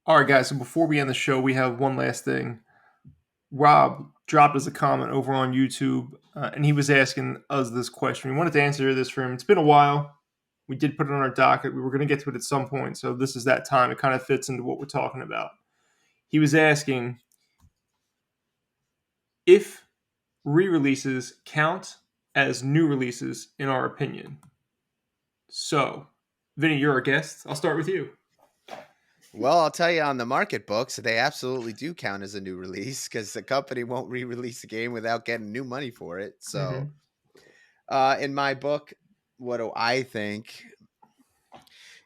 All right, guys. So before we end the show, we have one last thing. Rob dropped us a comment over on YouTube, and he was asking us this question. We wanted to answer this for him. It's been a while. We did put it on our docket. We were going to get to it at some point, so this is that time. It kind of fits into what we're talking about. He was asking if re-releases count as new releases in our opinion. So, Vinny, you're our guest. I'll start with you. Well, I'll tell you on the market books, they absolutely do count as a new release because the company won't re-release the game without getting new money for it. So, Mm-hmm. in my book, what do I think?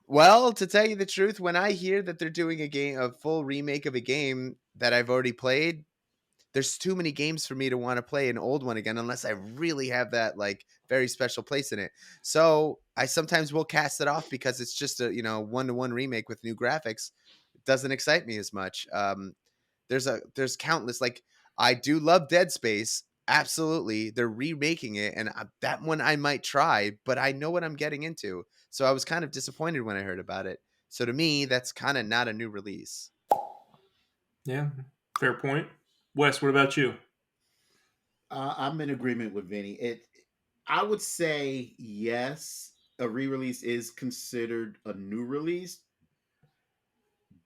Well, to tell you the truth, when I hear that they're doing a full remake of a game that I've already played, there's too many games for me to want to play an old one again unless I really have that like very special place in it. So I sometimes will cast it off because it's just a one-to-one remake with new graphics. It doesn't excite me as much. There's countless, like, I do love Dead Space. Absolutely, they're remaking it, and that one I might try, but I know what I'm getting into. So I was kind of disappointed when I heard about it. So to me, that's kind of not a new release. Yeah, fair point. Wes, what about you? I'm in agreement with Vinny. I would say yes, a re-release is considered a new release,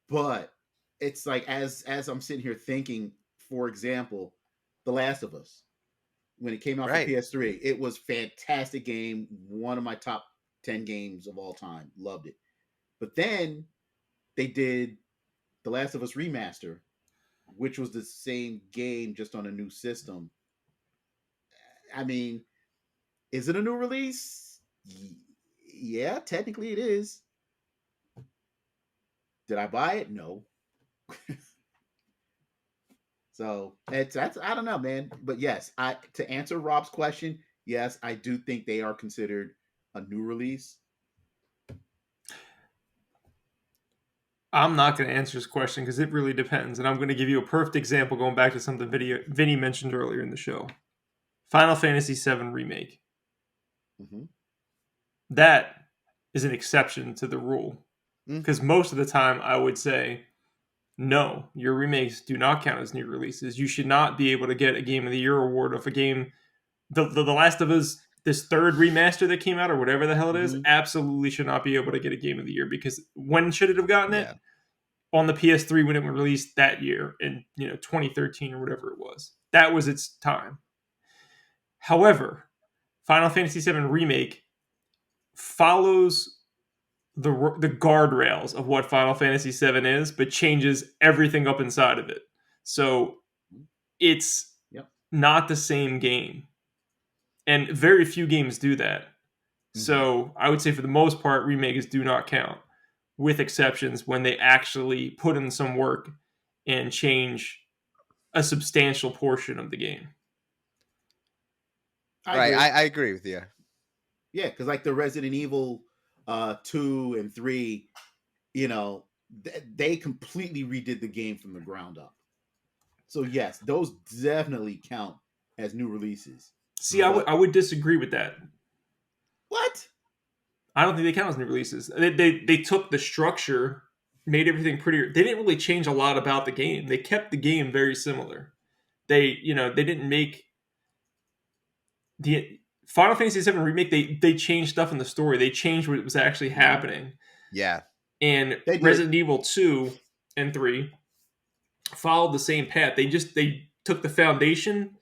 but it's like as I'm sitting here thinking, for example, The Last of Us, when it came out for Right. PS3, it was fantastic game, one of my top 10 games of all time. Loved it. But then they did The Last of Us Remaster, which was the same game just on a new system. I mean, is it a new release? Yeah, technically it is. Did I buy it? No. So that's I don't know, man. But yes, I to answer Rob's question, yes, I do think they are considered a new release. I'm not going to answer this question because it really depends. And I'm going to give you a perfect example going back to something Vinny mentioned earlier in the show. Final Fantasy VII Remake. Mm-hmm. That is an exception to the rule. Mm. Because most of the time I would say, no, your remakes do not count as new releases. You should not be able to get a Game of the Year award if a game, the Last of Us, this third remaster that came out or whatever the hell it is, Mm-hmm. absolutely should not be able to get a Game of the Year because when should it have gotten it? Yeah. On the PS3 when it was released that year in 2013 or whatever it was. That was its time. However, Final Fantasy VII Remake follows the guardrails of what Final Fantasy VII is, but changes everything up inside of it. So it's Yep. not the same game, and very few games do that. Mm-hmm. So I would say for the most part, remakes do not count, with exceptions when they actually put in some work and change a substantial portion of the game. I Right. I, agree. I agree with you. Yeah, because like the Resident Evil 2 and 3, they completely redid the game from the ground up. So yes, those definitely count as new releases. See, I But would disagree with that. what? I don't think they count as new releases. They took the structure, made everything prettier. They didn't really change a lot about the game. They kept the game very similar. They didn't make the Final Fantasy VII remake. They changed stuff in the story. They changed what was actually Mm-hmm. happening. Yeah. And They did. Resident Evil 2 and 3 followed the same path. They took the foundation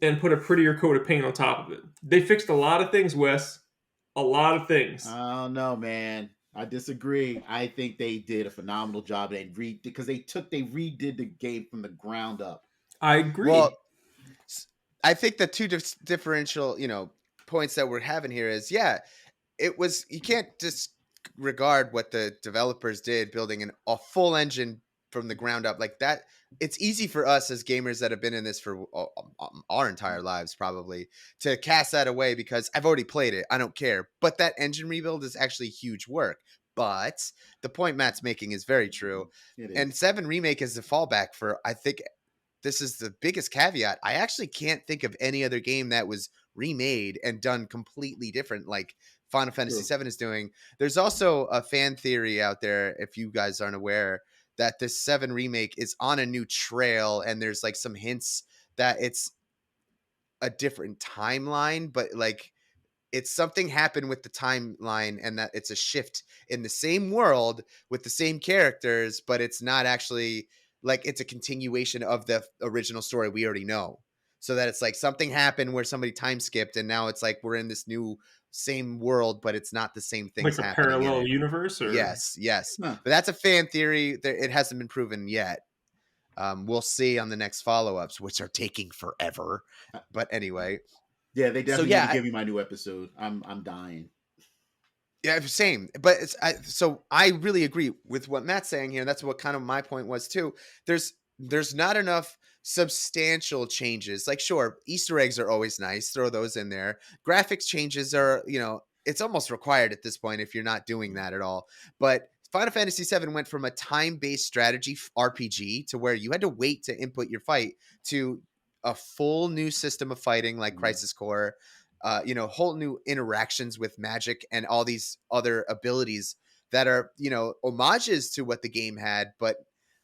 and put a prettier coat of paint on top of it. They fixed a lot of things, Wes. A lot of things. I don't know, man. I disagree. I think they did a phenomenal job. Because they redid the game from the ground up. I Well, agree. I think the two differential, points that we're having here is, yeah, you can't disregard what the developers did building a full engine from the ground up like that. It's easy for us as gamers that have been in this for our entire lives probably to cast that away because I've already played it. I don't care. But that engine rebuild is actually huge work. But the point Matt's making is very true. It And is. 7 Remake is the fallback for, I think, this is the biggest caveat. I actually can't think of any other game that was remade and done completely different, like Final Fantasy VII is doing. There's also a fan theory out there, if you guys aren't aware, that this 7 remake is on a new trail, and there's like some hints that it's a different timeline, but like it's something happened with the timeline and that it's a shift in the same world with the same characters, but it's not actually like it's a continuation of the original story we already know. So that it's like something happened where somebody time skipped and now it's like we're in this new same world, but it's not the same things Like a happening in parallel it. universe, or Yes. Huh. But that's a fan theory. It hasn't been proven yet. We'll see on the next follow-ups, which are taking forever. But anyway, Yeah, they so definitely need to give me my new episode. I'm dying. yeah, same. But so I really agree with what Matt's saying here. And that's what kind of my point was too. There's not enough substantial changes. Like, sure, Easter eggs are always nice. Throw those in there. Graphics changes are, it's almost required at this point if you're not doing that at all. But Final Fantasy VII went from a time-based strategy RPG to where you had to wait to input your fight to a full new system of fighting like Crisis Core, whole new interactions with magic and all these other abilities that are, homages to what the game had, but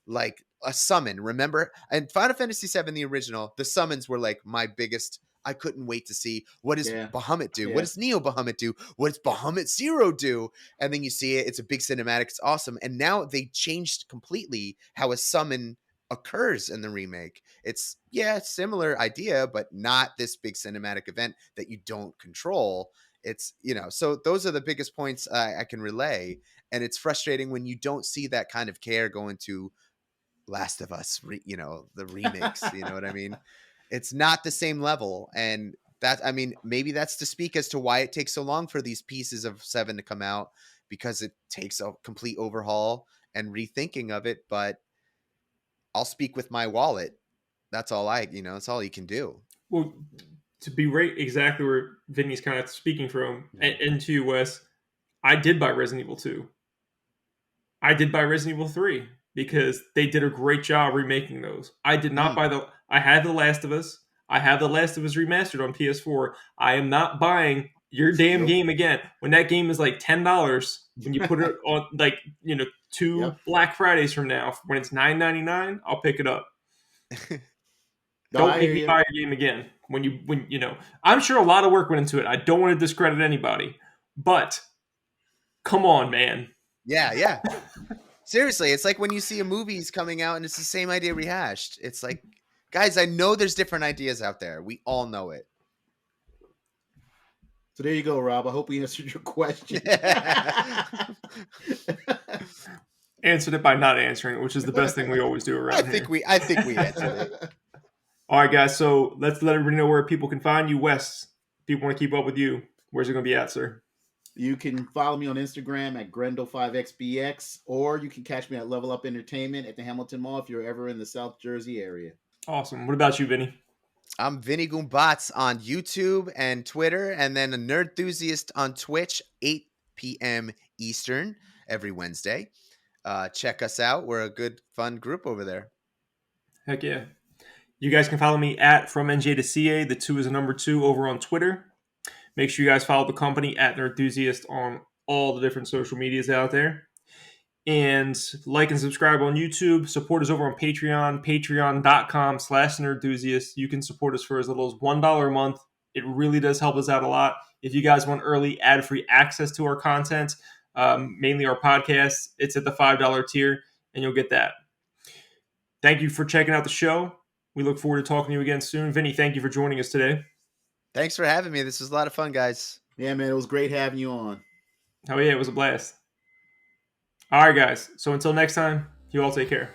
like a summon. Remember? And Final Fantasy VII, the original, the summons were like my biggest. I couldn't wait to see what does Bahamut do? Yeah. What does Neo Bahamut do? What does Bahamut Zero do? And then you see it. It's a big cinematic. It's awesome. And now they changed completely how a summon occurs in the remake. It's similar idea, but not this big cinematic event that you don't control. It's, so those are the biggest points I can relay. And it's frustrating when you don't see that kind of care go into Last of Us, the remakes, you know what I mean? It's not the same level. And that, I mean, maybe that's to speak as to why it takes so long for these pieces of 7 to come out, because it takes a complete overhaul and rethinking of it. But I'll speak with my wallet. That's all that's all you can do. Well, to be right exactly where Vinny's kind of speaking from, and to you, Wes, I did buy Resident Evil 2. I did buy Resident Evil 3 because they did a great job remaking those. I did not buy I had The Last of Us. I have The Last of Us remastered on PS4. I am not buying your damn game again. When that game is like $10, when you put it on, like, 2 Black Fridays from now, when it's $9.99, I'll pick it up. Don't make me buy your game again. When I'm sure a lot of work went into it. I don't want to discredit anybody, but come on, man. Yeah. Seriously, it's like when you see a movie's coming out and it's the same idea rehashed. It's like, guys, I know there's different ideas out there. We all know it. So there you go, Rob. I hope we answered your question. Answered it by not answering it, which is the best thing we always do around here. I think we answered it. All right, guys. So let's let everybody know where people can find you. Wes, people want to keep up with you. Where's it going to be at, sir? You can follow me on Instagram at Grendel5XBX, or you can catch me at Level Up Entertainment at the Hamilton Mall if you're ever in the South Jersey area. Awesome. What about you, Vinny? I'm Vinny Goombats on YouTube and Twitter, and then a Nerd Enthusiast on Twitch, 8 p.m. Eastern every Wednesday. Check us out. We're a good, fun group over there. Heck yeah. You guys can follow me at From NJ to CA. The 2 is a number 2 over on Twitter. Make sure you guys follow the company at Nerd Enthusiast on all the different social medias out there. And like and subscribe on YouTube. Support us over on Patreon, patreon.com/nerdenthusiast. You can support us for as little as $1 a month. It really does help us out a lot. If you guys want early ad-free access to our content, mainly our podcasts, it's at the $5 tier, and you'll get that. Thank you for checking out the show. We look forward to talking to you again soon. Vinny, thank you for joining us today. Thanks for having me. This was a lot of fun, guys. Yeah, man, it was great having you on. Oh, yeah, it was a blast. All right, guys. So until next time, you all take care.